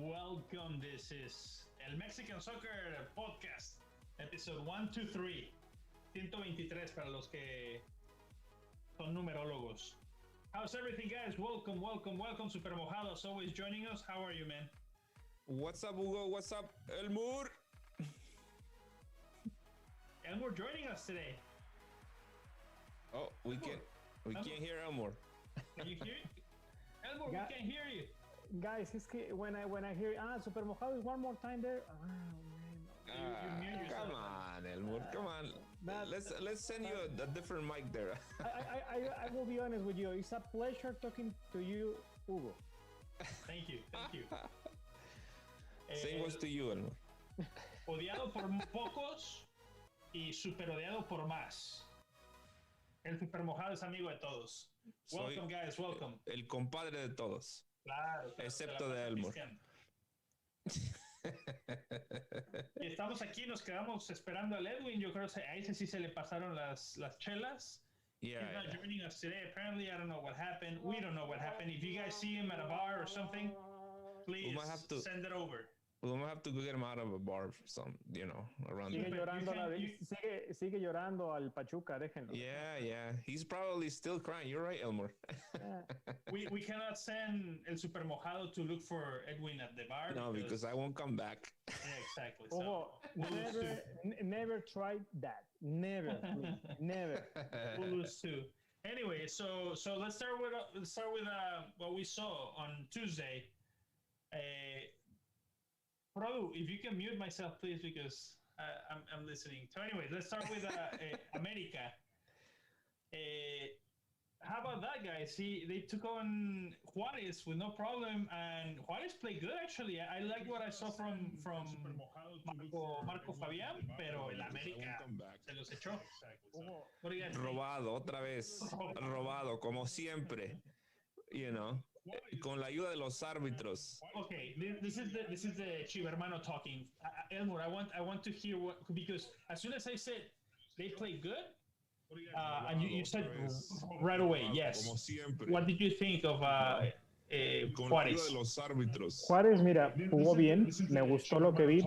Welcome. This is el Mexican Soccer Podcast, episode 123, 123 para los que son numerólogos. How's everything, guys? Welcome, Super Mojado is always joining us. How are you, man? What's up, Hugo? What's up, Elmur? Elmur joining us today. Oh, we can't hear Elmur. Can you hear it? Elmur, we can't hear you. Guys, it's when I hear Super Mojado is one more time there. Man. Come on, Elmur. Come on. Let's send you a different mic there. I will be honest with you. It's a pleasure talking to you, Hugo. Thank you. Same was to you, Elmur. Odiado por pocos y super odiado por más. El Super Mojado es amigo de todos. Welcome, guys. Welcome. El compadre de todos. Claro. Excepto de Elmur. Y estamos aquí, nos quedamos esperando al Edwin. Yo creo que a ese sí se le pasaron las chelas. Yeah. He's not joining us today. Apparently, I don't know what happened. We don't know what happened. If you guys see him at a bar or something, please send it over. We might have to go get him out of a bar or some, around Sigue there. llorando, sigue llorando al Pachuca, déjenlo. Yeah. He's probably still crying. You're right, Elmur. We cannot send El Super Mojado to look for Edwin at the bar. No, because I won't come back. Yeah, exactly. So, never try that. Never. We'll lose too. Anyway, so let's start with what we saw on Tuesday. Produ, if you can mute myself, please, because I'm listening. So anyway, let's start with America. How about that, guys? They took on Juarez with no problem, and Juarez played good, actually. I like what I saw from Marco Fabián, pero el América se los echó. What do you guys think? Robado, otra vez. Robado, como siempre. Con la ayuda de los árbitros. Okay, this is the Chivermano talking. Elmur, I want to hear because as soon as I said they played good, and you said right away, yes. Como siempre. What did you think of Con la Juarez? ayuda de los árbitros. Juárez, mira, jugó bien, me gustó lo que vi.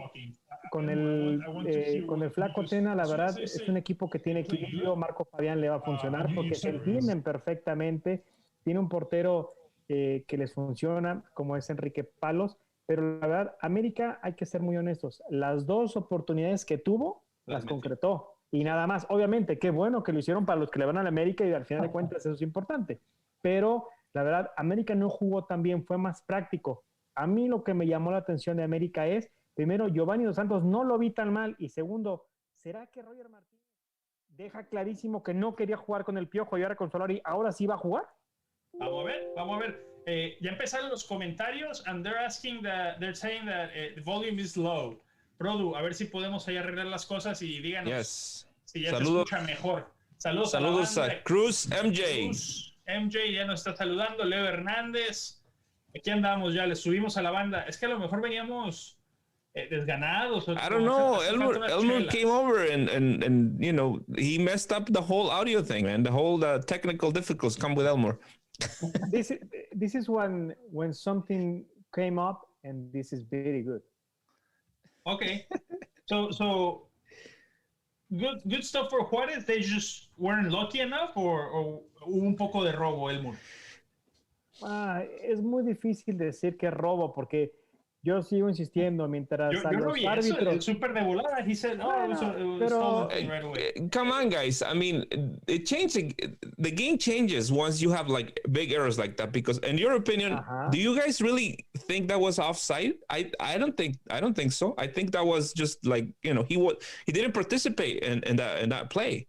Con el Flaco Tena, la verdad, es un equipo que tiene equilibrio. Marco Fabián le va a funcionar porque se entienden perfectamente. Tiene un portero que les funciona, como es Enrique Palos, pero la verdad, América, hay que ser muy honestos, las dos oportunidades que tuvo, las concretó, y nada más. Obviamente, qué bueno que lo hicieron para los que le van a la América, y al final de cuentas eso es importante, pero la verdad, América no jugó tan bien, fue más práctico. A mí lo que me llamó la atención de América es, primero, Giovanni Dos Santos no lo vi tan mal, y segundo, ¿será que Roger Martínez deja clarísimo que no quería jugar con el Piojo y ahora con Solari, ahora sí va a jugar? Vamos a ver. Ya empezaron los comentarios, and they're saying that the volume is low. Produ, a ver si podemos ahí arreglar las cosas y díganos si ya se escucha mejor. Saludos a Cruz MJ. MJ ya nos está saludando. Leo Hernández. Aquí andamos ya, le subimos a la banda. Es que a lo mejor veníamos desganados. I don't know. Elmur came over and he messed up the whole audio thing, man. The whole technical difficulties come with Elmur. This is when something came up, and this is very good. Okay, so good stuff for Juarez. They just weren't lucky enough, or hubo un poco de robo, Elmur. Es muy difícil decir que es robo porque yo sigo insistiendo mientras yo no vi árbitros. Eso, el super de volada. He said, it was stolen right away. Come on, guys. I mean, it changed. The game changes once you have like big errors like that. Because, in your opinion, do you guys really think that was offside? I don't think so. I think that was just like he didn't participate in that play.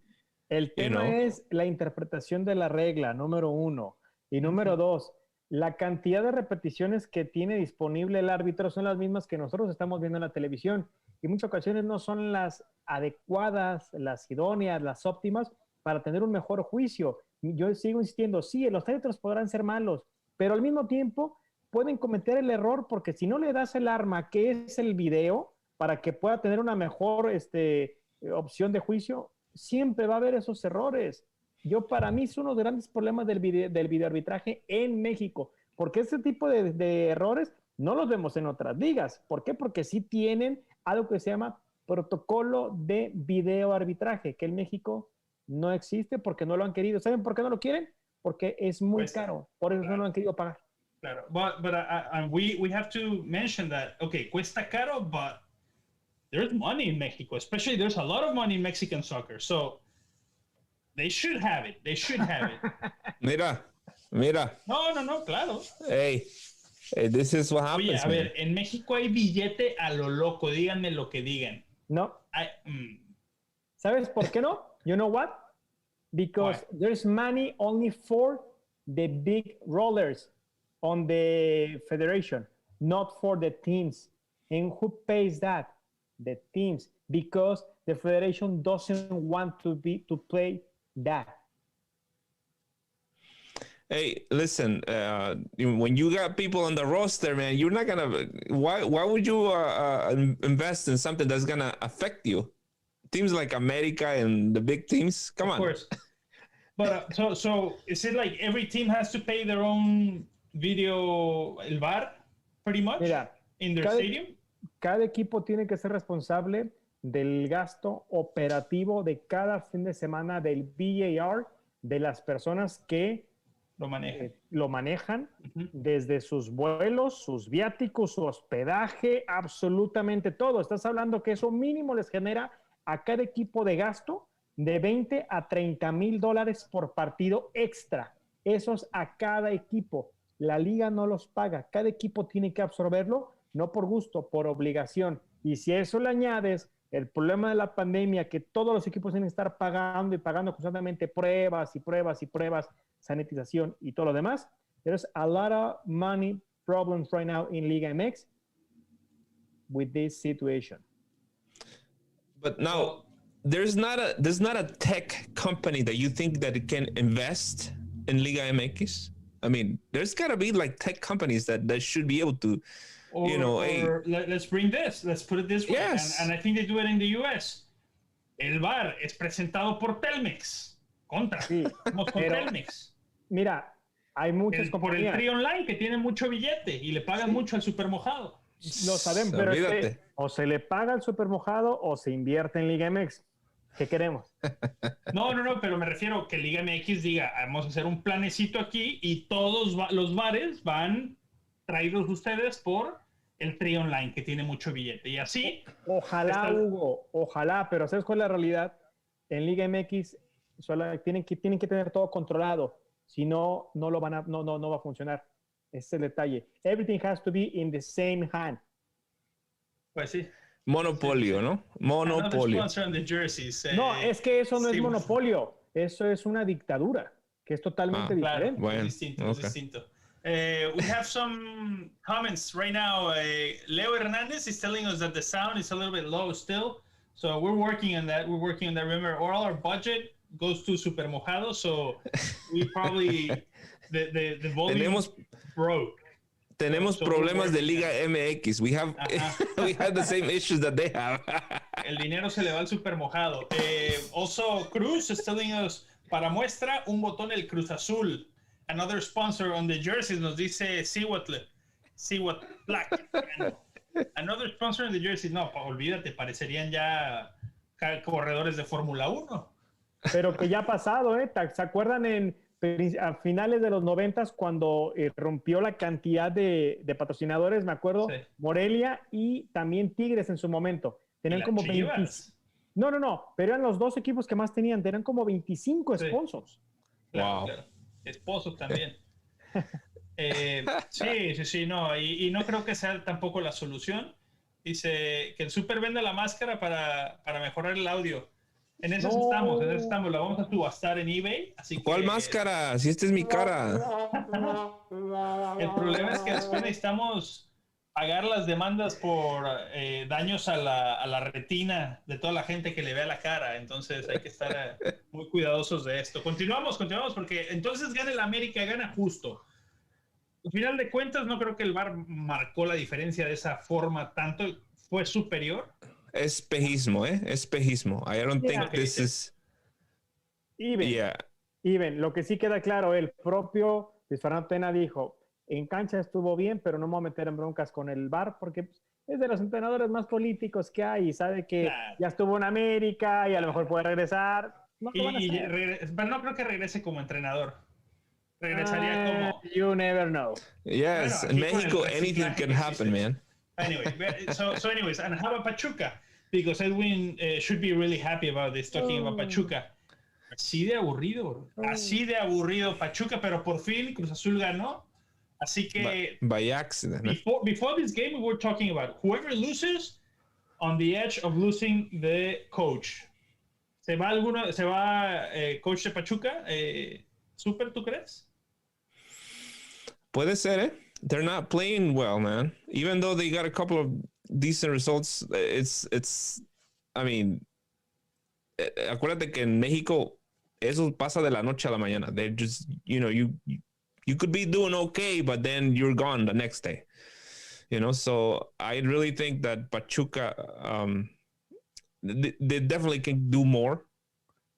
El tema es la interpretación de la regla, número uno, y número dos. La cantidad de repeticiones que tiene disponible el árbitro son las mismas que nosotros estamos viendo en la televisión y en muchas ocasiones no son las adecuadas, las idóneas, las óptimas para tener un mejor juicio. Yo sigo insistiendo, sí, los árbitros podrán ser malos, pero al mismo tiempo pueden cometer el error porque si no le das el arma, que es el video, para que pueda tener una mejor opción de juicio, siempre va a haber esos errores. Para mí es uno de los grandes problemas del videoarbitraje en México, porque este tipo de errores No los vemos en otras ligas. ¿Por qué? Porque sí tienen algo que se llama protocolo de video arbitraje, que en México no existe porque no lo han querido. ¿Saben por qué no lo quieren? Porque es muy caro. Por eso no lo han querido pagar. Claro. But we have to mention that, okay, cuesta caro, but there's money in Mexico. Especially there's a lot of money in Mexican soccer. So they should have it. They should have it. Mira. No, claro. Hey, this is what happens. Oye, a ver, en México hay billete a lo loco. Díganme lo que digan. No. ¿Sabes por qué no? You know what? Because there's money only for the big rollers on the federation, not for the teams. And who pays that? The teams, because the federation doesn't want to play that. Hey, listen, when you got people on the roster, man, you're not gonna. Why would you invest in something that's gonna affect you? Teams like America and the big teams, come on. Of course. But so is it like every team has to pay their own video, el VAR, pretty much, in their stadium? Cada equipo tiene que ser responsable del gasto operativo de cada fin de semana del VAR, de las personas que lo manejan desde sus vuelos, sus viáticos, su hospedaje, absolutamente todo. Estás hablando que eso mínimo les genera a cada equipo de gasto de $20 a $30,000 por partido extra. Esos a cada equipo. La liga no los paga. Cada equipo tiene que absorberlo, no por gusto, por obligación. Y si a eso le añades el problema de la pandemia, que todos los equipos tienen que estar pagando y pagando constantemente pruebas, sanitización y todo lo demás, there's a lot of money problems right now in LigaMXeng with this situation. But now, there's not a tech company that you think that it can invest in LigaMX. I mean, there's got to be like tech companies that should be able to, let's bring this. Let's put it this way. Yes. And I think they do it in the US. El VAR es presentado por Telmex. Vamos con Telmex. Mira, hay muchas compañías. Por el Tri Online, que tiene mucho billete y le pagan mucho al Super Mojado. Lo sabemos, pero es que o se le paga al Super Mojado o se invierte en LigaMXeng. ¿Qué queremos? No, pero me refiero que LigaMX diga, vamos a hacer un planecito aquí y todos los bares van traídos ustedes por el Tri Online, que tiene mucho billete. Y así... Ojalá, Hugo, ojalá, pero ¿sabes cuál es la realidad? En LigaMX tienen que tener todo controlado. Si no, no va a funcionar. Ese es el detalle. Everything has to be in the same hand. Pues sí. Monopolio, ¿no? Monopolio. No, es que eso no es monopolio. Eso es una dictadura, que es totalmente diferente. Bueno, es distinto. We have some comments right now. Leo Hernandez is telling us that the sound is a little bit low still. So we're working on that. Remember, all our budget goes to Super Mojado. So we probably, the volume broke. Tenemos problemas de Liga MX. We have the same issues that they have. El dinero se le va al Super Mojado. Also, Cruz is telling us, para muestra, un botón el Cruz Azul. Another sponsor on the jerseys nos dice Siwat Black. Another sponsor on the jerseys. No, olvídate, parecerían ya corredores de Fórmula 1. Pero que ya ha pasado, ¿eh? ¿Se acuerdan a finales de los 90s cuando rompió la cantidad de patrocinadores? Me acuerdo, sí. Morelia y también Tigres en su momento. Tenían como 20. No, pero eran los dos equipos que más tenían. Tenían como 25 sponsors. Claro, wow. Claro. Esposos también. Sí, no. Y no creo que sea tampoco la solución. Dice que el Super venda la máscara para mejorar el audio. En eso estamos, la vamos a subastar en eBay. Así ¿Cuál máscara? Si esta es mi cara. El problema es que después necesitamos pagar las demandas por daños a la retina de toda la gente que le vea la cara. Entonces hay que estar muy cuidadosos de esto. Continuamos, porque entonces gana el América, gana justo. Al final de cuentas, no creo que el VAR marcó la diferencia de esa forma tanto. Fue superior. Espejismo. I don't think this is... Even. Lo que sí queda claro, el propio Luis Fernando Tena dijo, En cancha estuvo bien, pero no me voy a meter en broncas con el VAR porque es de los entrenadores más políticos que hay y sabe que ya estuvo en América y a lo mejor puede regresar. No lo van a hacer. Pero no creo que regrese como entrenador. Regresaría como... You never know. Yes, in Mexico, anything can happen, man. Anyway, so anyways, and how about Pachuca? Because Edwin should be really happy about this, talking about Pachuca. Así de aburrido Pachuca, pero por fin Cruz Azul ganó. Así que by accident. Before this game, we were talking about whoever loses on the edge of losing the coach. ¿Se va coach de Pachuca? ¿Super, tú crees? Puede ser, ¿eh? They're not playing well, man. Even though they got a couple of decent results, it's I mean, acuérdate que en México eso pasa de la noche a la mañana. They're just, you could be doing okay, but then you're gone the next day. So I really think that Pachuca, they definitely can do more.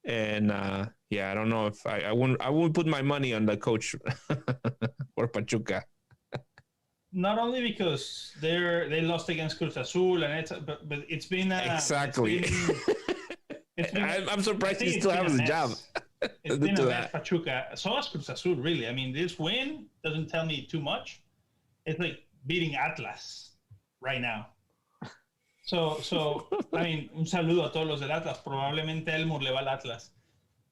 And I don't know if I wouldn't put my money on the coach for Pachuca. Not only because they lost against Cruz Azul, but it's been exactly. I'm surprised he still has a job. It's been a mess, Pachuca. So is Cruz Azul, really. I mean, this win doesn't tell me too much. It's like beating Atlas right now. So I mean, un saludo a todos los del Atlas. Probablemente Elmur le va al Atlas.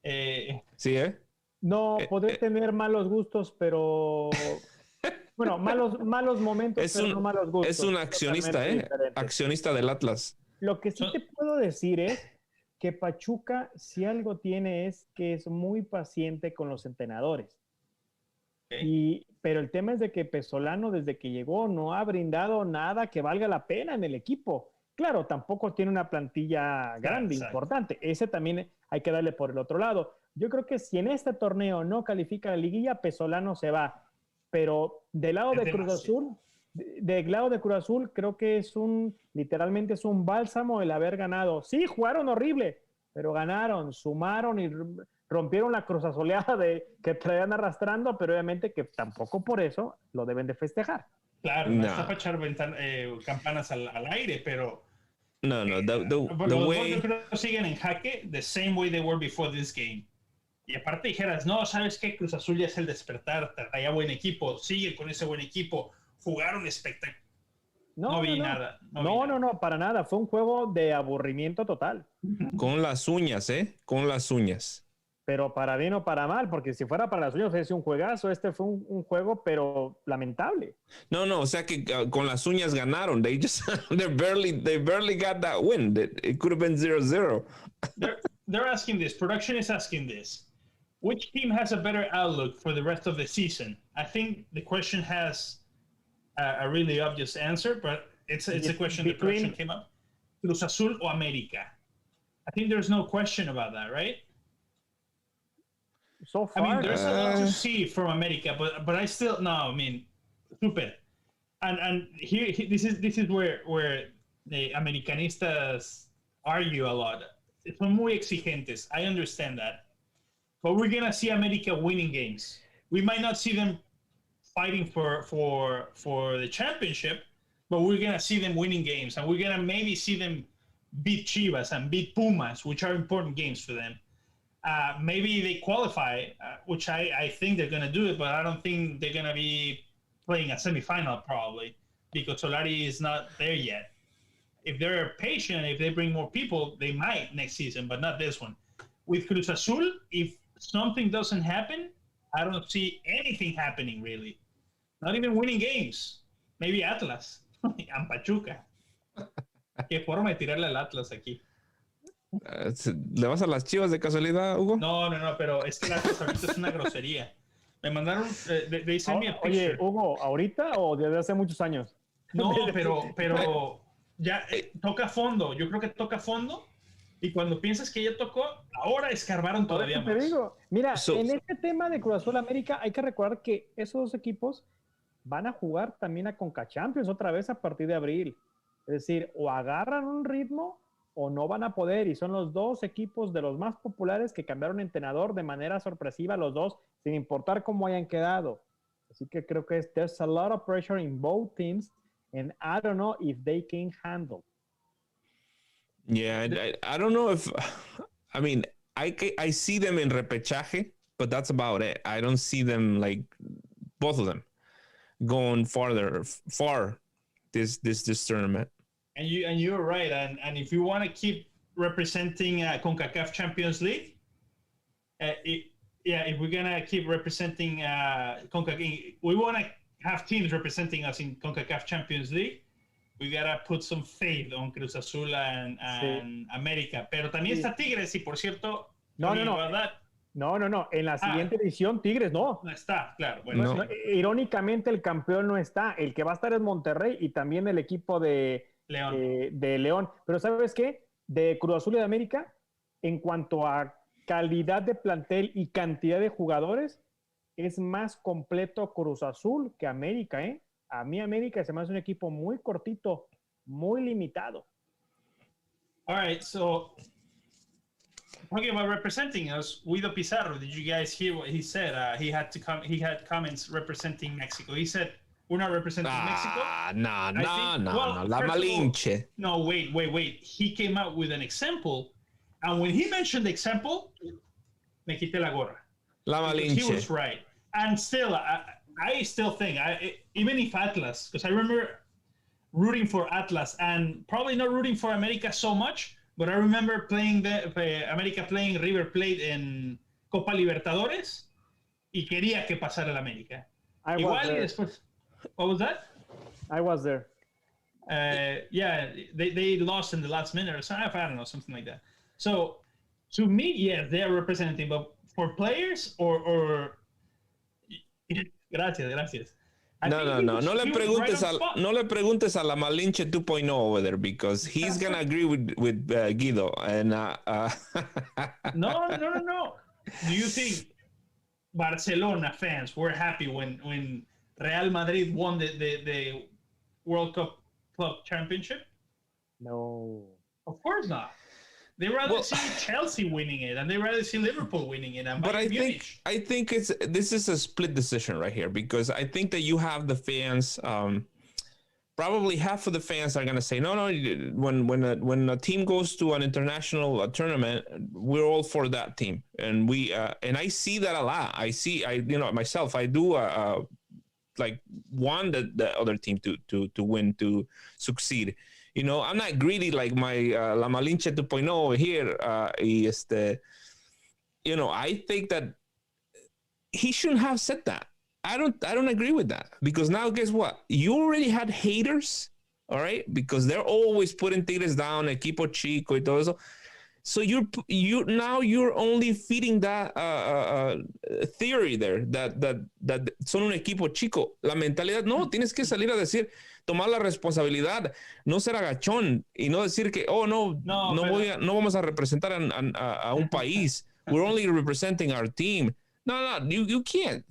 Sí, ¿eh? No, podré tener malos gustos, pero... Bueno, malos momentos, pero no malos gustos. Es un accionista, accionista del Atlas. Lo que sí te puedo decir es que Pachuca, si algo tiene, es que es muy paciente con los entrenadores. Pero el tema es de que Pesolano, desde que llegó, no ha brindado nada que valga la pena en el equipo. Claro, tampoco tiene una plantilla grande, importante. Ese también hay que darle por el otro lado. Yo creo que si en este torneo no califica la liguilla, Pesolano se va. Pero del lado de Cruz Azul, creo que literalmente es un bálsamo el haber ganado. Sí, jugaron horrible, pero ganaron, sumaron y rompieron la cruzazoleada que traían arrastrando, pero obviamente que tampoco por eso lo deben de festejar. Claro, no está para echar campanas al aire, pero... No, the way... siguen en jaque the same way they were before this game. Y aparte dijeras, no, ¿sabes qué? Cruz Azul ya es el despertar, traía buen equipo, sigue con ese buen equipo, jugaron espectacular. No vi nada. No, para nada. Fue un juego de aburrimiento total. Con las uñas, Con las uñas. Pero para bien o para mal, porque si fuera para las uñas es un juegazo. Este fue un juego, pero lamentable. No, o sea que con las uñas ganaron. They barely got that win. It could have been 0-0. They're asking this. Production is asking this. Which team has a better outlook for the rest of the season? I think the question has a really obvious answer, but it's a question the production came up. Cruz Azul o América? I think there's no question about that, right? So far, I mean, there's a lot to see from America, but I still super. And here this is where the Americanistas argue a lot. Son muy exigentes. I understand that. But we're going to see America winning games. We might not see them fighting for the championship, but we're going to see them winning games. And we're going to maybe see them beat Chivas and beat Pumas, which are important games for them. Maybe they qualify, which I think they're going to do it, but I don't think they're going to be playing a semifinal probably because Solari is not there yet. If they're patient, if they bring more people, they might next season, but not this one. With Cruz Azul, if something doesn't happen, I don't see anything happening really. Not even winning games. Maybe Atlas and Pachuca. Qué forma de tirarle al Atlas aquí. ¿Le vas a las Chivas de casualidad, Hugo? No, pero es que el Atlas ahorita es una grosería. Me mandaron, they sent me a picture. Oye, Hugo, ¿ahorita o desde hace muchos años? No, pero ya toca fondo. Yo creo que toca fondo. Y cuando piensas que ya tocó, ahora escarbaron todavía más. Te digo, mira, en este tema de Cruz Azul América hay que recordar que esos dos equipos van a jugar también a Conca Champions otra vez a partir de abril. Es decir, o agarran un ritmo o no van a poder. Y son los dos equipos de los más populares que cambiaron entrenador de manera sorpresiva, los dos, sin importar cómo hayan quedado. Así que creo que there's a lot of pressure in both teams, and I don't know if they can handle. Yeah, I don't know if, I mean, I see them in repechaje, but that's about it. I don't see them, like, both of them going far this tournament. And you're right. And if you want to keep representing CONCACAF Champions League, if we're gonna keep representing CONCACAF, we want to have teams representing us in CONCACAF Champions League. We gotta put some faith on Cruz Azul and América. Pero también está Tigres, y por cierto, no. En la siguiente edición, Tigres no. No está, claro. Bueno, no. Irónicamente, el campeón no está. El que va a estar es Monterrey y también el equipo de León. Pero ¿sabes qué? De Cruz Azul y de América, en cuanto a calidad de plantel y cantidad de jugadores, es más completo Cruz Azul que América, ¿eh? A mí América se me hace un equipo muy cortito, muy limitado. All right, so talking about representing us, Guido Pizarro, did you guys hear what he said? He had comments representing Mexico. He said, we're not representing Mexico. No. La Malinche. No, wait. He came out with an example. And when he mentioned the example, me quité la gorra. La Malinche. He was right. And still, I still think, even if Atlas, because I remember rooting for Atlas and probably not rooting for America so much, but I remember playing America playing River Plate in Copa Libertadores y quería que pasara el América. Después, what was that? I was there. Yeah, they lost in the last minute or something. I don't know, something like that. So, to me, yes, they are representing, but for players or Gracias. No le preguntes a la Malinche 2.0 over there, because he's gonna agree with Guido. And No. Do you think Barcelona fans were happy when Real Madrid won the World Cup Club Championship? No. Of course not. They rather see Chelsea winning it, and they rather see Liverpool winning it. But I think this is a split decision right here, because I think that you have the fans. Probably half of the fans are gonna say no. When a team goes to an international tournament, we're all for that team, and I see that a lot. I myself. I do like want the other team to win, to succeed. You know, I'm not greedy like my La Malinche 2.0 over here. I think that he shouldn't have said that. I don't agree with that, because now guess what? You already had haters, all right? Because they're always putting Tigres down, equipo chico y todo eso. So you're only feeding that theory there that son un equipo chico. La mentalidad, no, tienes que salir a decir, tomar la responsabilidad, no ser agachón y no decir que, no vamos a representar a un país. We're only representing our team. No, you can't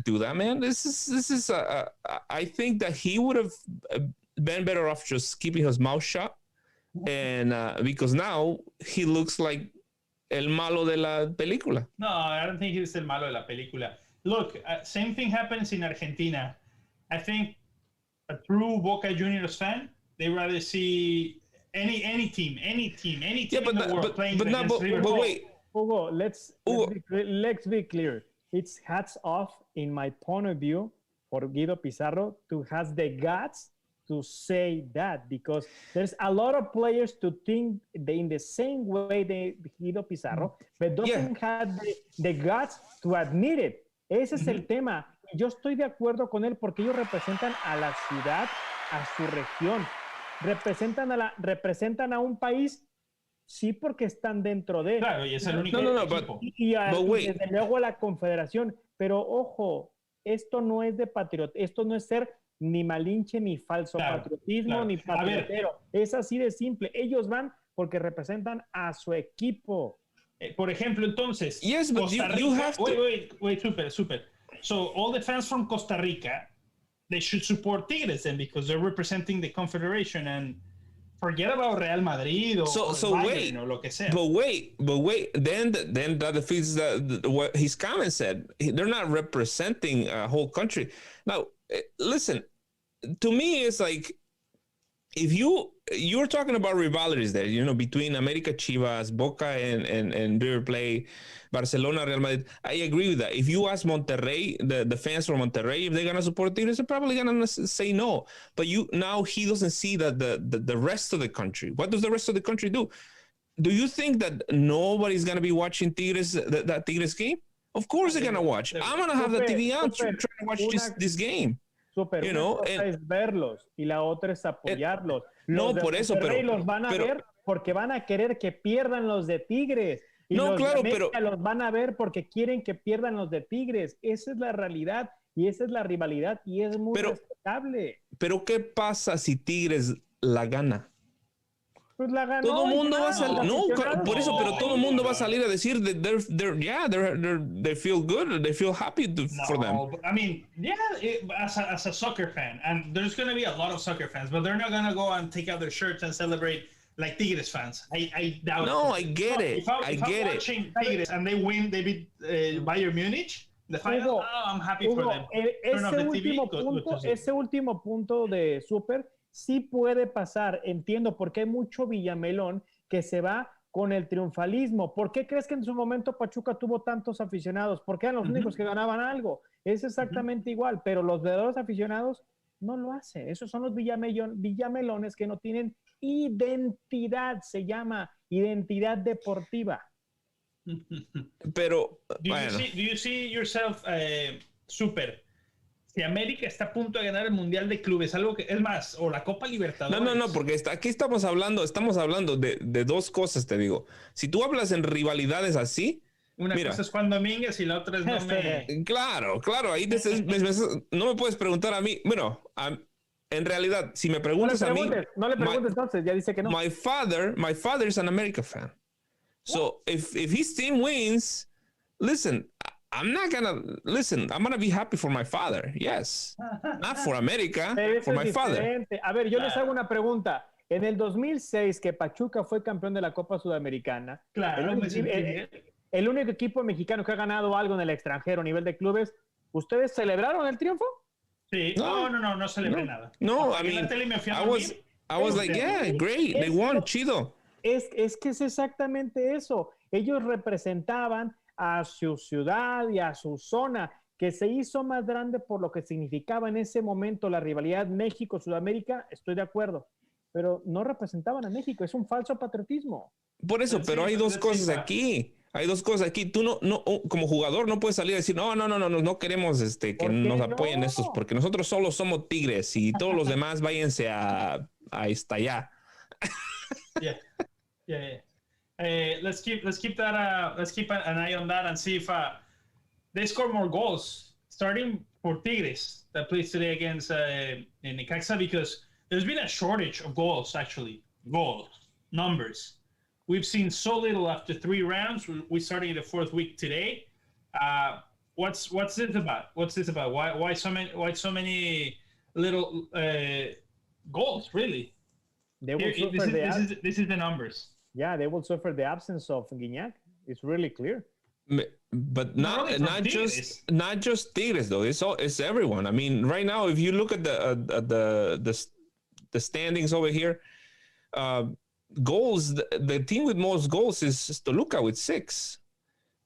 do that, man. This is I think that he would have been better off just keeping his mouth shut. And because now he looks like el malo de la película. No, I don't think he's el malo de la película. Look, same thing happens in Argentina. I think a true Boca Juniors fan, they rather see any team in the world playing against River. But wait, Hugo, let's be clear. It's hats off, in my point of view, for Guido Pizarro to have the guts to say that, because there's a lot of players to think in the same way they Guido Pizarro, but doesn't have the guts to admit it. Ese es el tema. Yo estoy de acuerdo con él porque ellos representan a la ciudad, a su región, representan a un país, sí, porque están dentro de. Claro, y es el único equipo. Y desde luego a la confederación. Pero ojo, esto no es de esto no es ser ni malinche, ni falso patriotismo, ni patriotero. Es así de simple. Ellos van porque representan a su equipo. Por ejemplo, entonces, Costa Rica, you have to... Wait, super. So all the fans from Costa Rica, they should support Tigres then, because they're representing the confederation, and Forget about Real Madrid or Bayern or lo que sea. But wait. Then that defeats what his comment said. They're not representing a whole country. Now, listen, to me, it's like if you're talking about rivalities there, between America Chivas, Boca and River Plate, Barcelona, Real Madrid. I agree with that. If you ask Monterrey, the fans from Monterrey, if they're gonna support Tigres, they're probably gonna say no. But now he doesn't see that the rest of the country. What does the rest of the country do? Do you think that nobody's gonna be watching Tigres that Tigres game? Of course they're gonna watch. I'm gonna have the TV on trying to watch this game. Una cosa es verlos y la otra es apoyarlos. Los por eso, pero los van a ver porque van a querer que pierdan los de Tigres. Y los de América los van a ver porque quieren que pierdan los de Tigres. Esa es la realidad y esa es la rivalidad y es muy respetable. Pero ¿qué pasa si Tigres la gana? Pues la ganó. Todo el mundo va a salir. No, por eso, pero todo el mundo va a salir a decir that they feel good, they feel happy for them. I mean, as a soccer fan, and there's going to be a lot of soccer fans, but they're not going to go and take out their shirts and celebrate like Tigres fans. I doubt. No, I get it. If I'm watching Tigres and they win, they beat Bayern Munich. The final, I'm happy for them. Ese último punto de Super sí puede pasar, entiendo, porque hay mucho villamelón que se va con el triunfalismo. ¿Por qué crees que en su momento Pachuca tuvo tantos aficionados? Porque eran los únicos que ganaban algo. Es exactamente igual, pero los verdaderos aficionados no lo hacen. Esos son los villamelones que no tienen identidad, se llama identidad deportiva. Pero, do you see yourself Super? Si América está a punto de ganar el Mundial de Clubes, algo que es más, o la Copa Libertadores. No, porque aquí estamos hablando de dos cosas, te digo. Si tú hablas en rivalidades así, una cosa es Juan Domínguez y la otra es Claro, ahí no me puedes preguntar a mí. Bueno, en realidad, si me preguntas a mí, no le preguntes entonces, ya dice que no. My father is an America fan. So if his team wins, listen, I'm gonna be happy for my father. Yes. Not for America, for my father. A ver, yo les hago una pregunta. En el 2006, que Pachuca fue campeón de la Copa Sudamericana, el único equipo mexicano que ha ganado algo en el extranjero a nivel de clubes, ¿ustedes celebraron el triunfo? Sí. No celebré nada. No, I mean, I was like, yeah, great. They won, chido. Es que es exactamente eso. Ellos representaban a su ciudad y a su zona, que se hizo más grande por lo que significaba en ese momento la rivalidad México-Sudamérica, estoy de acuerdo, pero no representaban a México, es un falso patriotismo. Por eso, pero hay dos cosas aquí. Tú no, como jugador no puedes salir a decir, no queremos que nos apoyen estos, porque nosotros solo somos Tigres y todos los demás váyanse a estallar. Yeah. Let's keep an eye on that and see if they score more goals. Starting for Tigres that plays today against Necaxa, because there's been a shortage of goals. Actually, numbers. We've seen so little after 3 rounds. We're starting the 4th week today. What's this about? Why so many little goals? Really? This is the numbers. Yeah, they will suffer the absence of Gignac. It's really clear. But not just Tigres though. It's everyone. I mean, right now, if you look at the standings over here, goals. The team with most goals is Toluca with 6.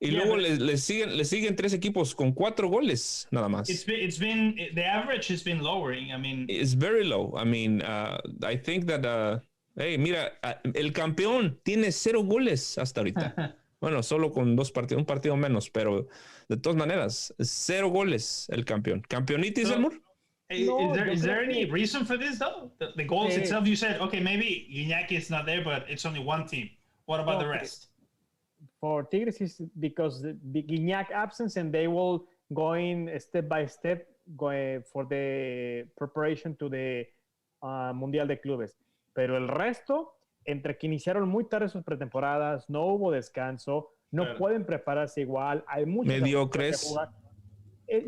Y luego le siguen 3 equipos con 4 goles nada más. It's been the average has been lowering. I mean, it's very low. I mean, I think that hey, mira, el campeón tiene 0 goles hasta ahorita. Bueno, solo con 2 partidos, un partido menos, pero de todas maneras, 0 goles el campeón. ¿Campeonitis, Elmur? Is there any reason for this though? The goals itself, you said, okay, maybe Gignac is not there, but it's only one team. What about the rest? For Tigres, is because the Gignac absence, and they will going step by step for the preparation to the Mundial de Clubes. Pero el resto, entre que iniciaron muy tarde sus pretemporadas, no hubo descanso, no pueden prepararse igual, hay muchos mediocres.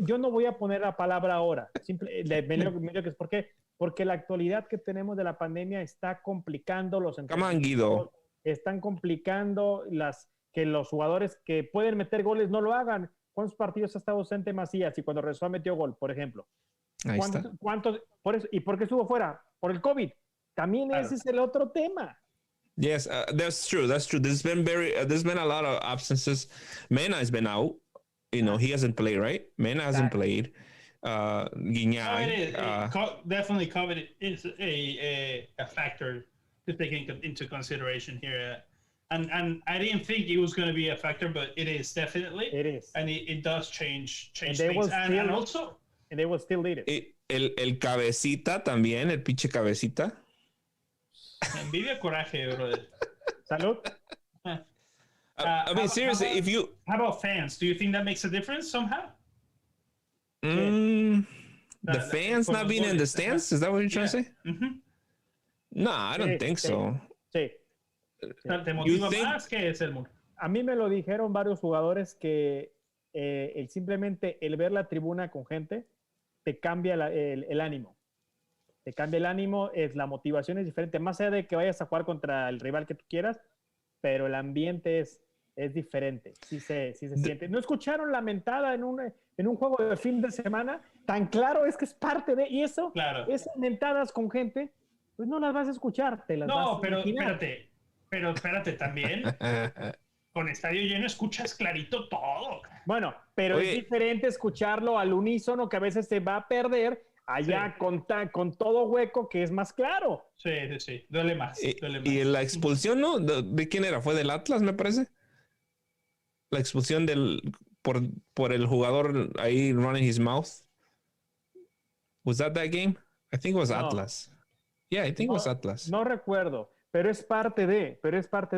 Yo no voy a poner la palabra ahora, mediocres, ¿por qué? porque la actualidad que tenemos de la pandemia está complicando los Come Guido. Están complicando que los jugadores que pueden meter goles no lo hagan. ¿Cuántos partidos ha estado ausente Macías y cuando regresó metió gol, por ejemplo? ¿Cuántos? Por eso, ¿y por qué estuvo fuera? Por el COVID. También ese es el otro tema. Yes, that's true. There's been a lot of absences. Mena has been out. You know, he hasn't played, right? Mena hasn't played. Guiñay. Definitely COVID is a factor to take into consideration here. And I didn't think it was going to be a factor, but it is definitely. It is. And it does change things. And also... And they will still need it. El cabecita también, el pinche cabecita. Envidia coraje, brother. Salud. I mean, seriously, if you... How about fans? Do you think that makes a difference somehow? The fans not being in the stands? Is that what you're trying to say? Mm-hmm. No, I don't think so. Sí. ¿Te motiva más? ¿Qué es, Elmur? A mí me lo dijeron varios jugadores que simplemente el ver la tribuna con gente te cambia el ánimo. Te cambia el ánimo, la motivación es diferente. Más allá de que vayas a jugar contra el rival que tú quieras, pero el ambiente es diferente. Sí se siente. ¿No escucharon la mentada en un juego de fin de semana? Tan claro es que es parte de... Y eso, claro. Esas mentadas con gente, pues no las vas a escuchar. Te las vas a imaginar. Pero espérate también. Con estadio lleno escuchas clarito todo. Bueno, pero es diferente escucharlo al unísono, que a veces se va a perder allá con todo hueco, que es más claro. Sí. Duele más. Y la expulsión, ¿no? ¿De quién era? ¿Fue del Atlas, me parece? La expulsión por el jugador ahí running his mouth. Was that game? I think it was Atlas. Yeah, I think it was Atlas. No recuerdo. Pero es parte de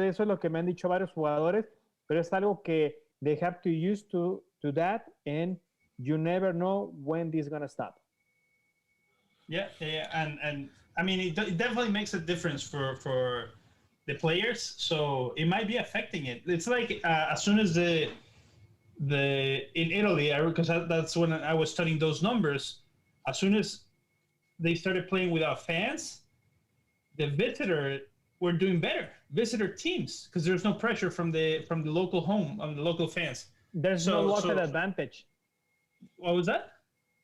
eso, es lo que me han dicho varios jugadores, pero es algo que they have to use to that, and you never know when this is going to stop. Yeah, and I mean, it definitely makes a difference for the players, so it might be affecting it. It's like as soon as in Italy, because that's when I was studying those numbers, as soon as they started playing without fans, the we're doing better. Visitor teams, because there's no pressure from the local home, the local fans. There's no local advantage. What was that?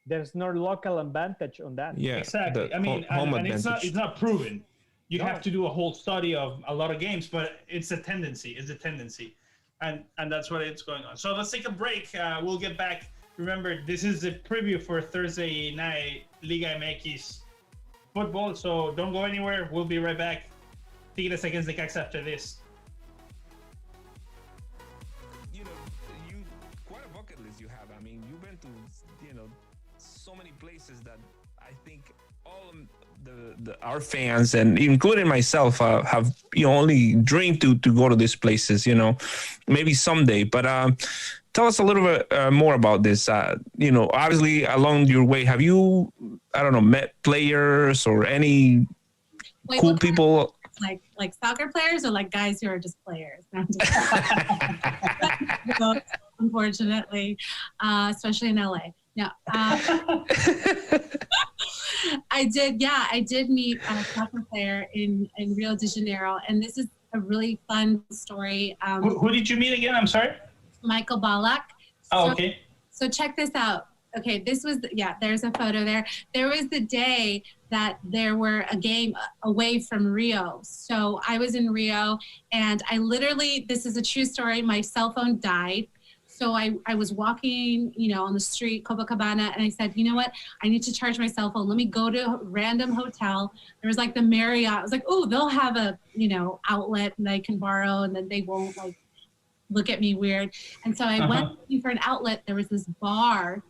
There's no local advantage on that. Yeah, exactly. I mean, and it's not proven. You have to do a whole study of a lot of games, but it's a tendency. And that's what it's going on. So let's take a break. We'll get back. Remember, this is the preview for Thursday night LigaMXeng football. So don't go anywhere. We'll be right back. Tigres against the Cax after this. You quite a bucket list you have. I mean, you've been to, so many places that I think all our fans, and including myself, have only dreamed to go to these places. Maybe someday. But tell us a little bit more about this. Obviously along your way, have you, met players or any cool people? Like soccer players, or like guys who are just players? Unfortunately, especially in LA. No. I did meet a soccer player in Rio de Janeiro, and this is a really fun story. Who did you meet again? I'm sorry. Michael Ballack. Okay. So check this out. Okay, there's a photo there. There was the day that there were a game away from Rio. So I was in Rio, and I literally, this is a true story, my cell phone died. So I was walking, on the street, Copacabana, and I said, you know what? I need to charge my cell phone. Let me go to a random hotel. There was like the Marriott. I was like, oh, they'll have a, outlet that I can borrow, and then they won't look at me weird. And so I went looking for an outlet. There was this bar,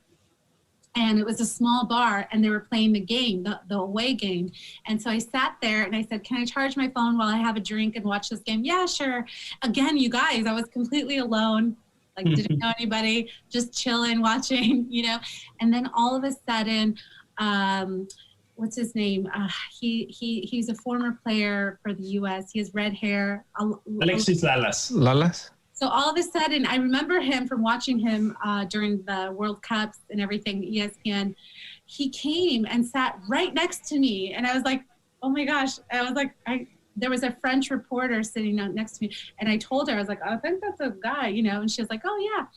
and it was a small bar, and they were playing the game, the away game. And so I sat there and I said, can I charge my phone while I have a drink and watch this game? Yeah, sure. Again, you guys, I was completely alone. Didn't know anybody, just chilling, watching, And then all of a sudden, what's his name? He's a former player for the U.S. He has red hair. Alexis Lalas. So all of a sudden, I remember him from watching him during the World Cups and everything, ESPN. He came and sat right next to me. And I was like, oh my gosh. I was like, there was a French reporter sitting next to me. And I told her, I was like, I think that's a guy, you know? And she was like, oh yeah.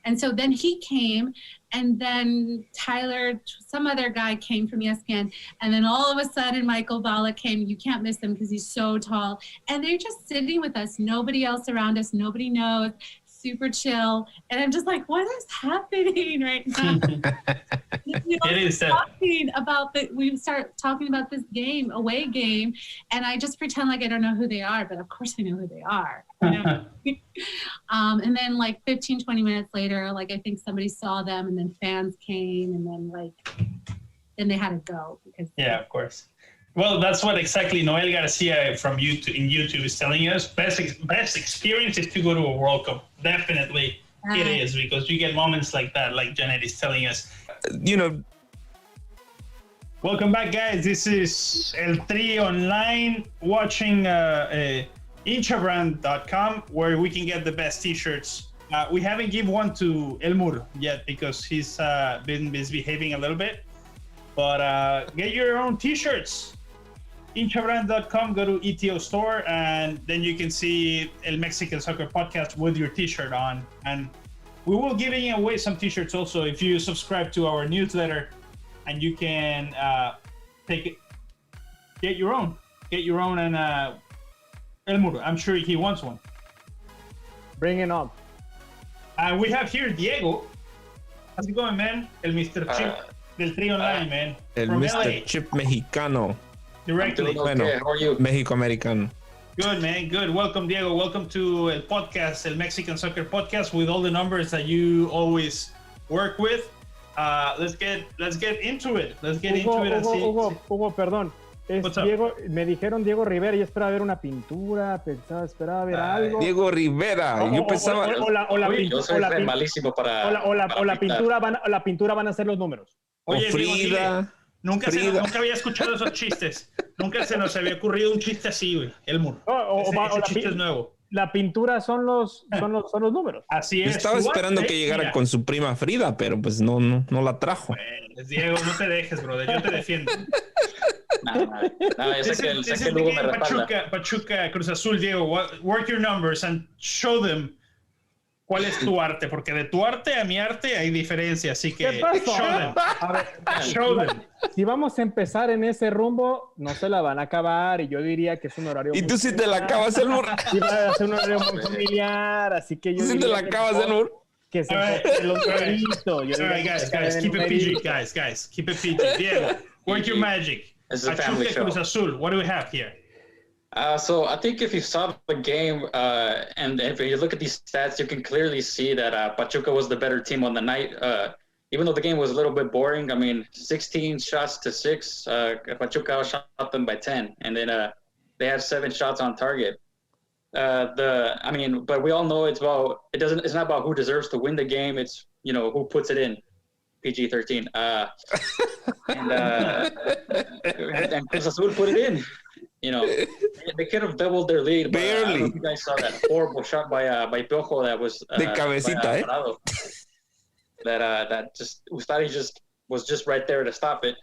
And so then he came, and then Tyler, some other guy came from ESPN. And then all of a sudden, Michael Ballack came. You can't miss him because he's so tall. And they're just sitting with us. Nobody else around us. Nobody knows. Super chill. And I'm just like, what is happening right now? It is we start talking about this game, away game, and I just pretend like I don't know who they are, but of course I know who they are. You know? And then like 15, 20 minutes later, like I think somebody saw them, and then fans came, and then they had to go. Yeah, of course. Well, that's what exactly Noel Garcia from YouTube is telling us. Best experience is to go to a World Cup. Definitely it is, because you get moments like that, like Janet is telling us. You know. Welcome back, guys. This is El Tri Online, watching Inchabrand.com, where we can get the best t-shirts. We haven't given one to Elmur yet because he's been misbehaving a little bit. But get your own t-shirts. Inchabrand.com, go to ETO store, and then you can see El Mexican Soccer Podcast with your t-shirt on. And we will be giving away some t-shirts also if you subscribe to our newsletter, and you can get your own. And Elmur, I'm sure he wants one. Bring it on. We have here Diego. How's it going, man? El Mr. Chip del Tri Online, man. El From Mr. LA. Chip Mexicano. Directly. Okay. How are you? Mexico Americano. Good, man. Good. Welcome, Diego. Welcome to El Podcast, El Mexican Soccer Podcast, with all the numbers that you always work with. Let's get into it. Let's get into it. Hugo, perdón. Diego, me dijeron Diego Rivera, y esperaba ver una pintura, esperaba ver algo. Diego Rivera, yo pensaba. Yo soy malísimo para. La pintura van a ser los números. Oye, Frida. Diego, nunca había escuchado esos chistes. Nunca se nos había ocurrido un chiste así, güey. Elmur. Ese chiste es nuevo. La pintura son los números. Así es. Estaba esperando que llegara con su prima Frida, pero pues no la trajo. Pues, Diego, no te dejes, brother. Yo te defiendo. Yo sé que luego me respalda. Pachuca, Cruz Azul, Diego. Work your numbers and show them cuál es tu arte, porque de tu arte a mi arte hay diferencia, así que show them. Si vamos a empezar en ese rumbo, no se la van a acabar, y yo diría que es un horario. Y tú sí te la acabas, Elmur. Sí, va a ser un horario muy familiar, así que yo ¿Tú sí te la acabas, Elmur? Que se enfoque en los numeritos. Guys, keep it PG, guys, keep it PG. Diego, work your magic. This is a family show. Cruz Azul, what do we have here? So I think if you saw the game and if you look at these stats, you can clearly see that Pachuca was the better team on the night. Even though the game was a little bit boring, I mean, 16 shots to 6. Pachuca outshot them by 10, and then they had 7 shots on target. But we all know it's not about who deserves to win the game. It's who puts it in. PG-13. And Cruz Azul put it in. They could have doubled their lead. But, barely. I don't know if you guys saw that horrible shot by Piojo that was de cabecita, that Ustari was just right there to stop it.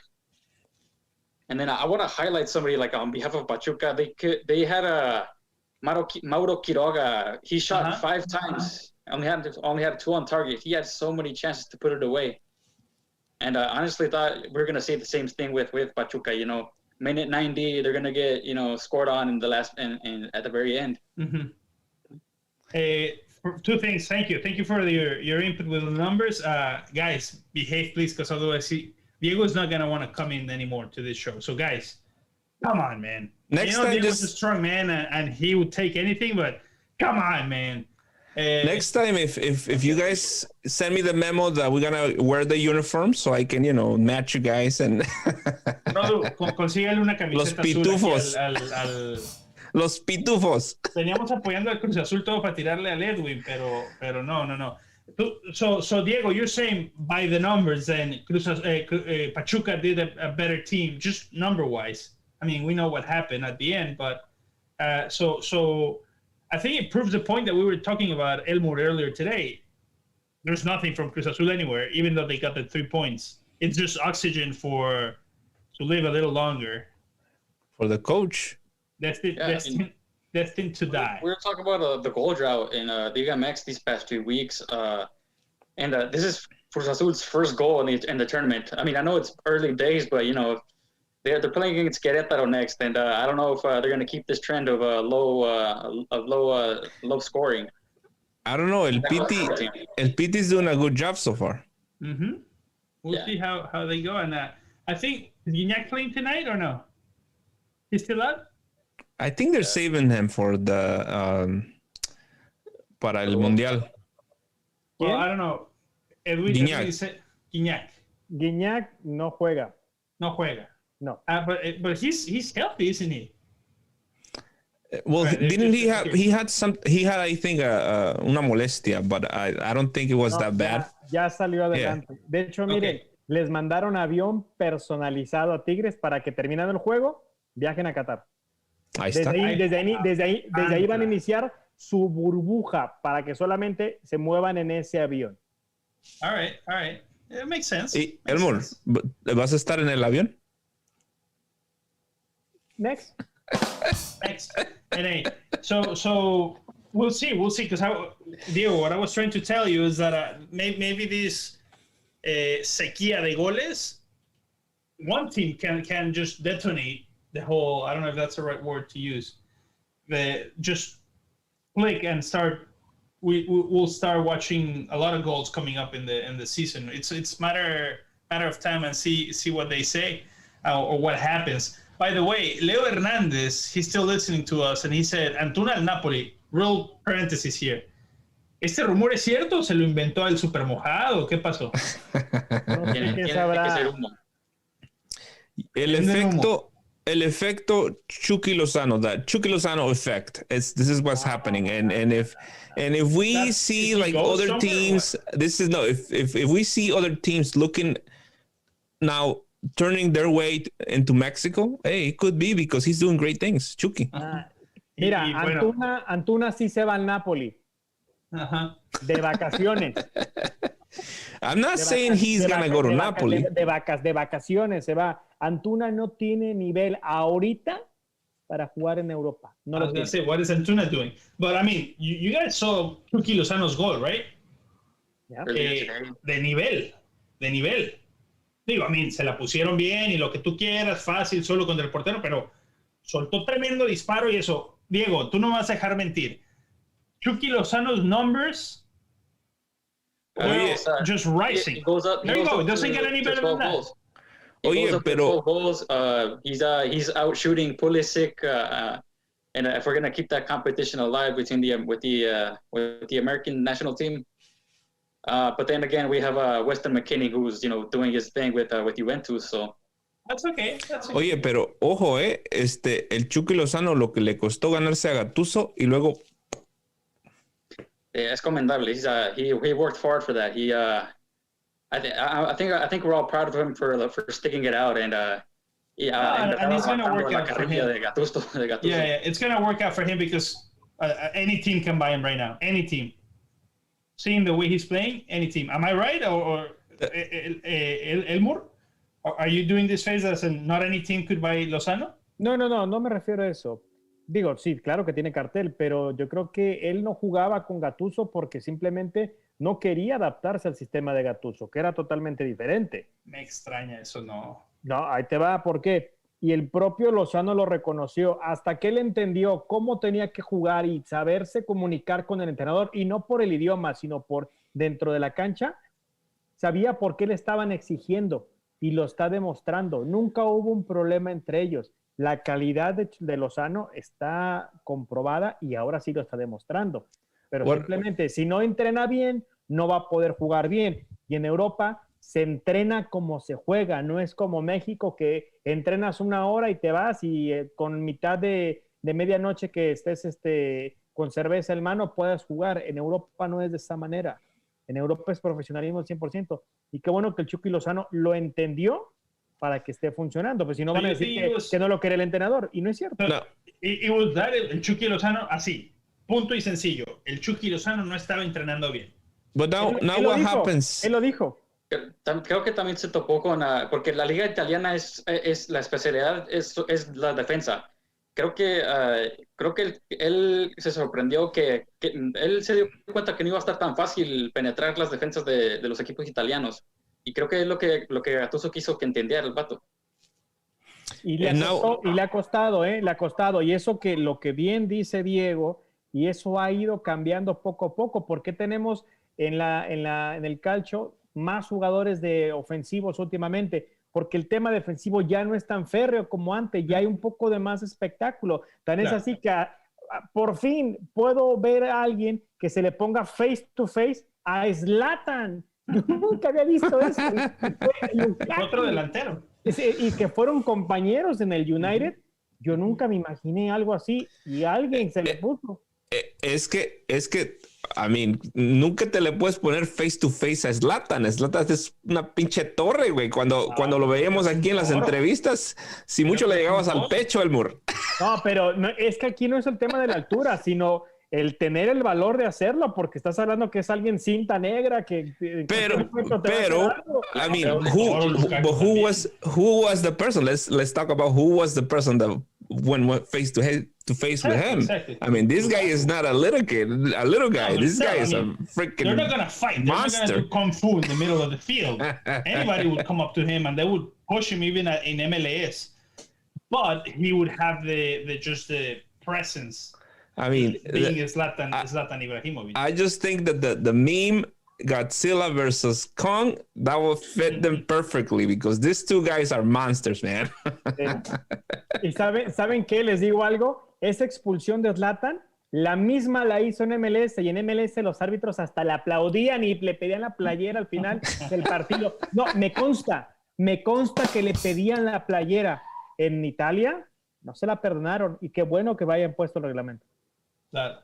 And then I want to highlight somebody like on behalf of Pachuca. They had a Mauro Quiroga. He shot 5 times. Only had 2 on target. He had so many chances to put it away. And I honestly thought we were going to see the same thing with Pachuca. Minute 90, they're going to get scored on in the last and at the very end. Mm-hmm. 2 things. Thank you for your input with the numbers. Guys, behave please, because otherwise Diego's not going to want to come in anymore to this show. So guys, come on, man. Next time, Diego's a strong man and he would take anything, but come on, man. Next time, if you guys send me the memo that we're gonna wear the uniform, so I can match you guys and. Consígale una camiseta. Los pitufos. Los pitufos. Teníamos apoyando al Cruz Azul todo para tirarle al Edwin, pero no. So Diego, you're saying by the numbers, then Pachuca did a better team, just number wise. I mean, we know what happened at the end, but so. I think it proves the point that we were talking about Elmur earlier today. There's nothing from Cruz Azul anywhere, even though they got the 3 points. It's just oxygen to live a little longer. For the coach. Destined to die. We were talking about the goal drought in LigaMXeng these past 2 weeks. And this is Cruz Azul's first goal in the tournament. I mean, I know it's early days, but, they're playing against Querétaro next. And I don't know if they're going to keep this trend of low scoring. I don't know. El Piti is doing a good job so far. Mm-hmm. We'll see how they go. And I think, is Gignac playing tonight or no? He's still out? I think they're saving him for the para el Mundial. Well, I don't know. Gignac. Gignac no juega. No juega. No. But he's healthy, isn't he? Well, didn't he have? He had I think una molestia, but I don't think it was that bad. Ya salió adelante. Yeah. De hecho, miren, les mandaron avión personalizado a Tigres para que terminando el juego viajen a Qatar. Ahí está. Desde ahí van a iniciar su burbuja para que solamente se muevan en ese avión. All right. It makes sense. Y Elmur, ¿vas a estar en el avión? Next. And so we'll see because Diego, what I was trying to tell you is that maybe this sequía de goles, one team can just detonate the whole. I don't know if that's the right word to use. Just click and start. We'll start watching a lot of goals coming up in the season. It's matter of time and see what they say or what happens. By the way, Leo Hernandez, he's still listening to us, and he said, Antuna al Napoli, real parenthesis here. ¿Este rumor es cierto o se lo inventó el Super Mojado? ¿Qué pasó? Tiene que ser humo. El efecto Chucky Lozano, that Chucky Lozano effect. This is what's happening, and if we see like other teams, if we see other teams looking now turning their way into Mexico, hey, it could be because he's doing great things, Chucky. Mira, Antuna sí se va al Napoli. De vacaciones. I'm not saying he's gonna go to Napoli. De vacaciones se va. Antuna no tiene nivel ahorita para jugar en Europa. No lo tiene. Say, what is Antuna doing? But I mean, you guys saw Chucky Lozano's goal, right? Yeah. De nivel. Digo, I mean, se la pusieron bien y lo que tú quieras, fácil, solo contra el portero, pero soltó tremendo disparo y eso. Diego, tú no me vas a dejar mentir. Chucky Lozano's numbers just rising. It goes up. There you go. It doesn't get any better than that. Pero 12 goals. He's out shooting Pulisic, and if we're gonna keep that competition alive between with the American national team. But then again, we have Weston McKennie, who's doing his thing with Juventus. So that's okay. Oye, pero ojo, el Chucky Lozano lo que le costó ganarse a Gattuso y luego. Es commendable. He worked hard for that. I think we're all proud of him for sticking it out and he's gonna work out for him. Yeah, it's gonna work out for him because any team can buy him right now. Any team. Seeing the way he's playing, any team. Am I right? Or Elmur? Are you doing this phase as not any team could buy Lozano? No me refiero a eso. Digo, sí, claro que tiene cartel, pero yo creo que él no jugaba con Gattuso porque simplemente no quería adaptarse al sistema de Gattuso, que era totalmente diferente. Me extraña eso, no. No, ahí te va, ¿por qué? Y el propio Lozano lo reconoció, hasta que él entendió cómo tenía que jugar y saberse comunicar con el entrenador, y no por el idioma, sino por dentro de la cancha, sabía por qué le estaban exigiendo, y lo está demostrando. Nunca hubo un problema entre ellos. La calidad de Lozano está comprobada y ahora sí lo está demostrando. Pero simplemente, si no entrena bien, no va a poder jugar bien. Y en Europa se entrena como se juega, no es como México que entrenas una hora y te vas y con mitad de medianoche que estés con cerveza en mano puedas jugar. En Europa no es de esa manera. En Europa es profesionalismo al 100%. Y qué bueno que el Chucky Lozano lo entendió para que esté funcionando, pues si no van a decir que no lo quiere el entrenador, y no es cierto. No. It was that, el Chucky Lozano, así, punto y sencillo. El Chucky Lozano no estaba entrenando bien. But now what happens? Él lo dijo. Creo que también se topó con... porque la liga italiana es la especialidad es la defensa. Creo que él se sorprendió que él se dio cuenta que no iba a estar tan fácil penetrar las defensas de los equipos italianos. Y creo que es lo que Gattuso quiso que entendiera el vato. Y le ha costado, le ha costado. Y eso que lo que bien dice Diego, y eso ha ido cambiando poco a poco. ¿Por qué tenemos en el calcio más jugadores de ofensivos últimamente? Porque el tema defensivo ya no es tan férreo como antes, ya hay un poco de más espectáculo. Tan es así que por fin puedo ver a alguien que se le ponga face to face a Zlatan. Yo nunca había visto eso. Otro delantero. Y que fueron compañeros en el United. Yo nunca me imaginé algo así y alguien se le puso. Es que, I mean, nunca te le puedes poner face to face a Zlatan. Zlatan es una pinche torre, güey. Cuando lo veíamos aquí en las entrevistas, si mucho le llegabas al pecho, Elmur. No, pero no, es que aquí no es el tema de la altura, sino el tener el valor de hacerlo, porque estás hablando que es alguien cinta negra que... Pero, I mean, who was the person? Let's talk about who was the person that went face to face with him. Exactly. I mean, this guy is not a little kid, a little guy. This guy is a freaking They're not gonna fight. monster. They're not gonna do kung fu in the middle of the field. Anybody would come up to him and they would push him even in MLS. But he would have the presence. I mean, being Zlatan Ibrahimovic. I just think that the meme Godzilla versus Kong, that will fit them perfectly because these two guys are monsters, man. ¿Y saben qué? Les digo algo. Esa expulsión de Zlatan, la misma la hizo en MLS y en MLS los árbitros hasta le aplaudían y le pedían la playera al final del partido. No, me consta que le pedían la playera. En Italia no se la perdonaron y qué bueno que vayan puesto el reglamento. No,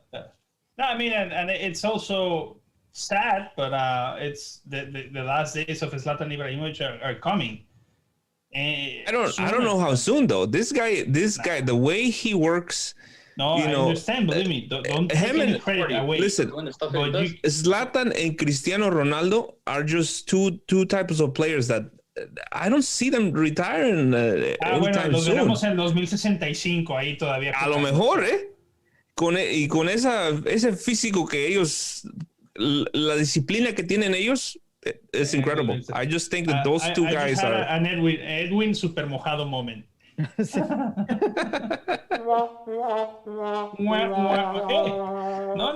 I mean, and it's also sad, but it's the last days of Zlatan Ibrahimovic are coming. I don't know how soon though. This guy, the way he works. No, I understand. Believe me, don't take any credit away. Listen, Zlatan and Cristiano Ronaldo are just two types of players that I don't see them retiring anytime los soon. veremos en 2065 ahí todavía. A lo mejor, con ese físico que ellos, la disciplina que tienen ellos es incredible. I just think that those two guys are an Edwin Super Mojado moment.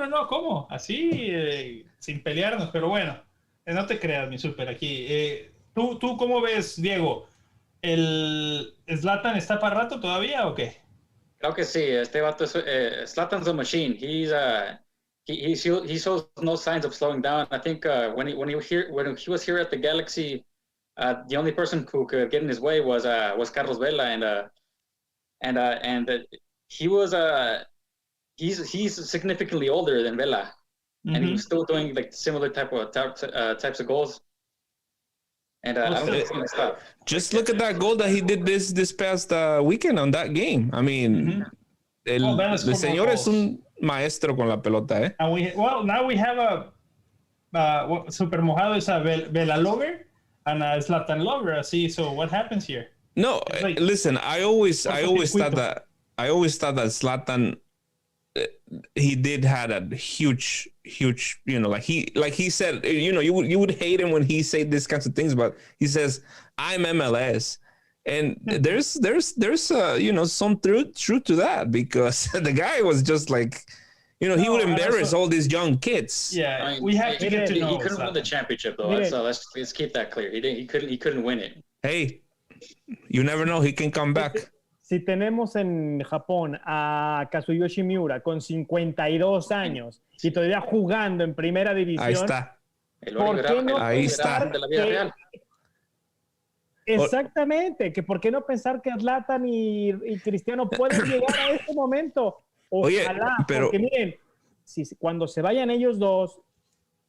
No, ¿cómo? Así, sin pelearnos, pero bueno, no te creas, mi super, aquí. ¿Tú cómo ves, Diego? ¿El Zlatan está para rato todavía o qué? Creo que sí, este vato Zlatan's a machine. He shows no signs of slowing down. I think when he was here at the Galaxy, the only person who could get in his way was Carlos Vela, and he was he's significantly older than Vela, and he was still doing like similar types of goals. And I don't think it's gonna stop. Just look at that goal that he did this past weekend on that game. I mean, el señor es un maestro con la pelota, eh. And now we have a Super Mojado is a Vela lover and a Zlatan lover. Así, so what happens here? No, like, listen. I always thought that Zlatan, he did had a huge, like he said, you would hate him when he said these kinds of things, but he says, I'm MLS. And there's some truth to that, because the guy was just like, he would embarrass all these young kids. Yeah, I mean, we have to get to know. He couldn't win the championship though. Let's keep that clear. He couldn't win it. Hey, you never know. He can come back. Si tenemos en Japón a Kazuyoshi Miura con 52 años y todavía jugando en primera división. Ahí está. ¿Por qué no ahí está. De la vida real. Exactamente, que por qué no pensar que Zlatan y Cristiano pueden llegar a este momento. Ojalá, pero porque miren, cuando se vayan ellos dos,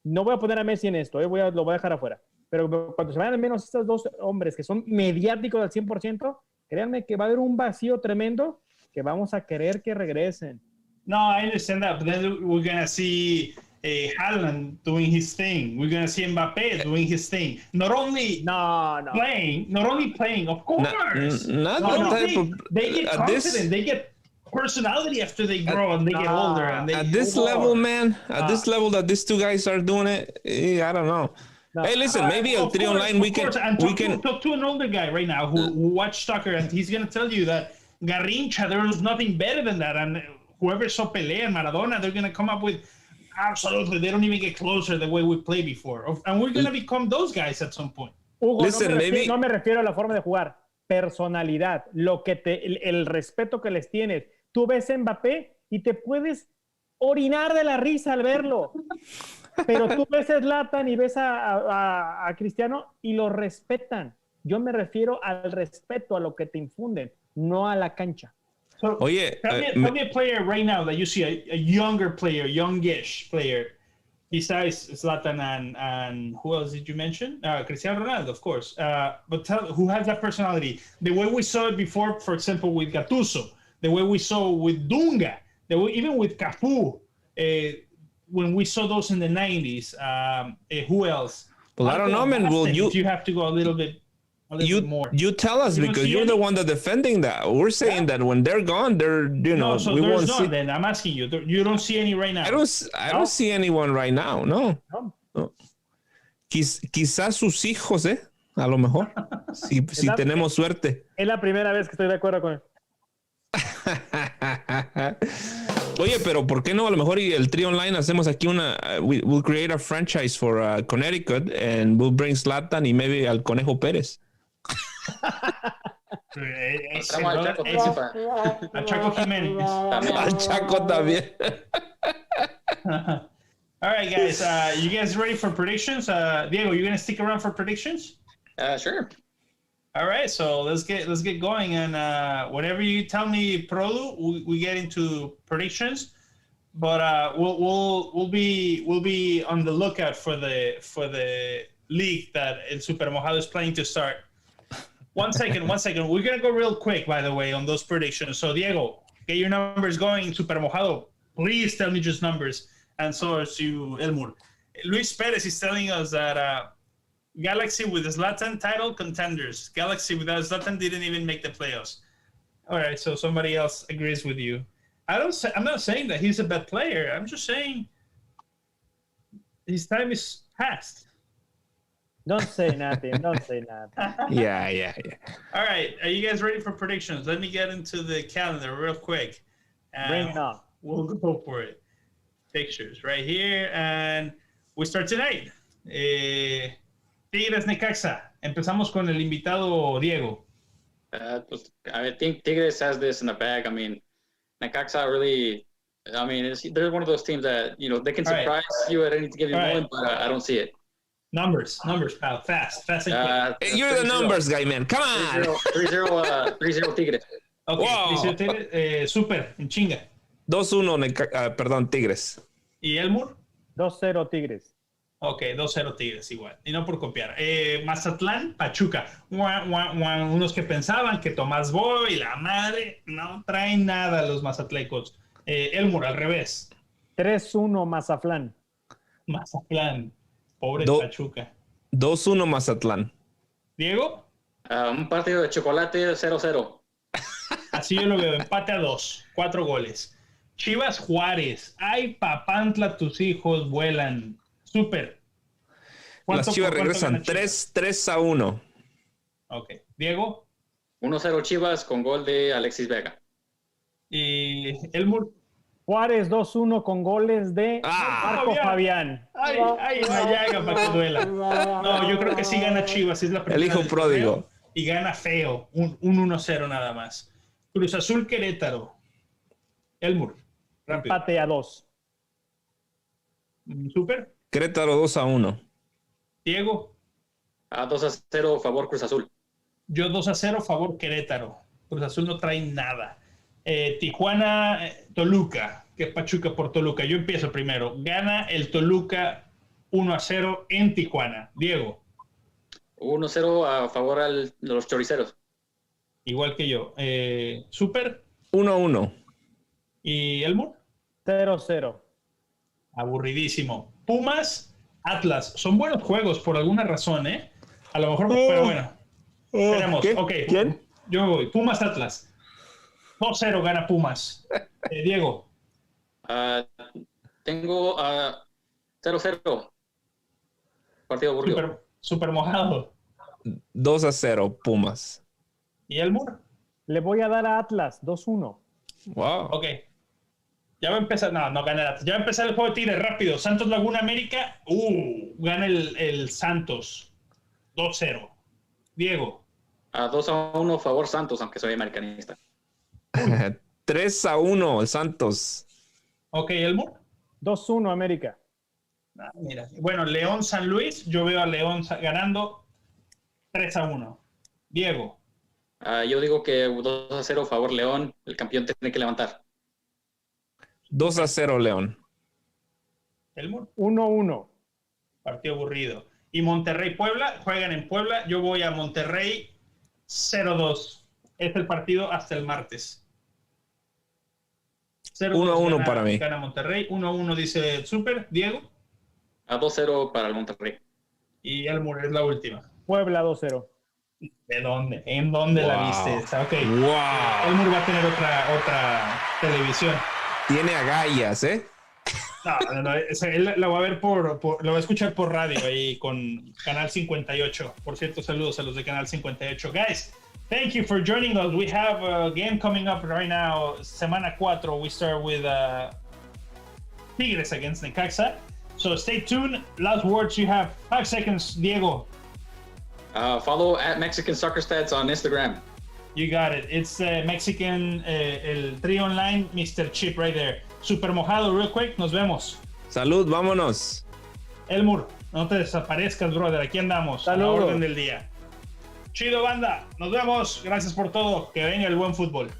no voy a poner a Messi en esto, lo voy a dejar afuera, pero cuando se vayan al menos estos dos hombres que son mediáticos al 100%, créanme que va a haber un vacío tremendo que vamos a querer que regresen. No, I understand that, but then we're gonna see Haaland doing his thing. We're gonna see Mbappe doing his thing. Not only playing, of course. They get confident. They get personality after they grow and they get older. And they at this level, man, at this level that these two guys are doing it, I don't know. Hey, listen, maybe a three online we can talk to an older guy right now who watched soccer, and he's gonna tell you that Garrincha, there was nothing better than that, and whoever saw Pelé and Maradona, they're gonna come up with absolutely. They don't even get closer the way we played before, and we're gonna become those guys at some point. Hugo, listen, no me refiero a la forma de jugar, personalidad, el respeto que les tienes. Tú ves a Mbappé y te puedes orinar de la risa al verlo. Pero tú ves a Zlatan y ves a Cristiano y lo respetan. Yo me refiero al respeto, a lo que te infunden, no a la cancha. So, Oye, tell me a player right now that you see, a younger player, youngish player, besides Zlatan and who else did you mention? Cristiano Ronaldo, of course. But who has that personality? The way we saw it before, for example, with Gattuso, the way we saw with Dunga, even with Cafu, when we saw those in the 90s, who else? Well, I don't know, man. Well, you have to go a little bit more. You tell us, because you're the one that's defending that. We're saying that when they're gone, we won't see. Then I'm asking you. You don't see any right now. I don't see anyone right now. No. Quizás sus hijos, a lo mejor. si tenemos suerte. Es la primera vez que estoy de acuerdo con él. Oye, pero ¿por qué no? A lo mejor el Three Online hacemos aquí we'll create a franchise for Connecticut and we'll bring Zlatan y maybe al Conejo Pérez. A Chaco Jiménez. Al Chaco también. All right, guys. You guys ready for predictions? Diego, you gonna stick around for predictions? Sure. All right, so let's get going, and whatever you tell me, Prolu, we get into predictions. But we'll be on the lookout for the league that El Super Mojado is planning to start. One second. We're gonna go real quick, by the way, on those predictions. So Diego, get your numbers going. Super Mojado, please tell me just numbers, and so is you, Elmur. Luis Perez is telling us that. Galaxy with Zlatan title contenders. Galaxy without Zlatan didn't even make the playoffs. All right, so somebody else agrees with you. I'm not saying that he's a bad player. I'm just saying his time is past. Don't say nothing. Yeah. All right, are you guys ready for predictions? Let me get into the calendar real quick. Bring it on. We'll go for it. Pictures right here, and we start tonight. Tigres Necaxa. Empezamos con el invitado Diego. I think Tigres has this in the bag. I mean, Necaxa really. I mean, they're one of those teams that they can surprise you at any given moment, but I don't see it. Numbers, pal. Fast and quick. You're the numbers guy, man. Come on. 3-0 Tigres. Okay. Wow. 3-0 Tigres. Super, en chinga. 2-1, Tigres. ¿Y Elmur? 2-0 Tigres. Ok, 2-0 Tigres igual. Y no por copiar. Mazatlán, Pachuca. Unos que pensaban que Tomás Boy, la madre, no traen nada los mazatlecos. Elmur, al revés. 3-1 Mazatlán. Pobre Pachuca. 2-1 Mazatlán. ¿Diego? Un partido de chocolate 0-0. Así yo lo veo. Empate a 2. 4 goles. Chivas Juárez. Ay, papantla, tus hijos vuelan. Super. Las Chivas regresan 3-1. Ok. Diego. 1-0 Chivas con gol de Alexis Vega. Y Elmur. Juárez 2-1 con goles de Marco Fabián. Ay, una llaga para que duela. No, yo creo que sí gana Chivas. Es la primera. El hijo pródigo. Y gana feo. Un 1-0 nada más. Cruz Azul Querétaro. Elmur. Rápido. Empate a 2. Super. Querétaro 2-1. Diego. 2-0 favor Cruz Azul. Yo 2-0 favor Querétaro. Cruz Azul no trae nada. Tijuana, Toluca. Que Pachuca por Toluca. Yo empiezo primero. Gana el Toluca 1-0 en Tijuana. Diego. 1-0 a favor de los choriceros. Igual que yo. Super. 1-1. ¿Y Elmur? 0-0. Aburridísimo. Pumas, Atlas. Son buenos juegos por alguna razón, ¿eh? A lo mejor, pero bueno. Esperemos. ¿Qué? Ok. ¿Quién? Yo me voy. Pumas, Atlas. 2-0 gana Pumas. Diego. Tengo 0-0. Partido aburrido. Super Mojado. 2-0 Pumas. ¿Y Elmur? Le voy a dar a Atlas 2-1. Wow. Ok. Ya va a empezar. No gana el Atlas. Ya va a empezar el juego de tigres rápido. Santos Laguna América. Gana el Santos. 2-0. Diego. 2-1 favor Santos, aunque soy americanista. 3-1 el Santos. Ok, Elmur. 2-1 América. Mira. Bueno, León San Luis. Yo veo a León ganando 3-1. Diego. Yo digo que 2-0 favor León. El campeón tiene que levantar. 2-0 León. Elmur. 1-1. Partido aburrido. Y Monterrey-Puebla. Juegan en Puebla. Yo voy a Monterrey 0-2. Es el partido hasta el martes. 1-1 para mí. Gana Monterrey. 1-1 dice el Super. Diego. 2-0 para el Monterrey. Y Elmur es la última. Puebla 2-0. ¿De dónde? ¿En dónde la viste esta? Ok. Wow. Elmur va a tener otra televisión. Tiene agallas, ¿eh? No, él la va a ver lo va a escuchar por radio ahí con Canal 58. Por cierto, saludos a los de Canal 58. Guys, thank you for joining us. We have a game coming up right now. Semana 4. We start with Tigres against Necaxa. So stay tuned. Last words you have. 5 seconds, Diego. Follow at Mexican Soccer Stats on Instagram. You got it. It's Mexican, el trio online, Mr. Chip right there. Super Mojado, real quick. Nos vemos. Salud, vámonos. Elmur, no te desaparezcas, brother. Aquí andamos. A la orden del día. Chido, banda. Nos vemos. Gracias por todo. Que venga el buen fútbol.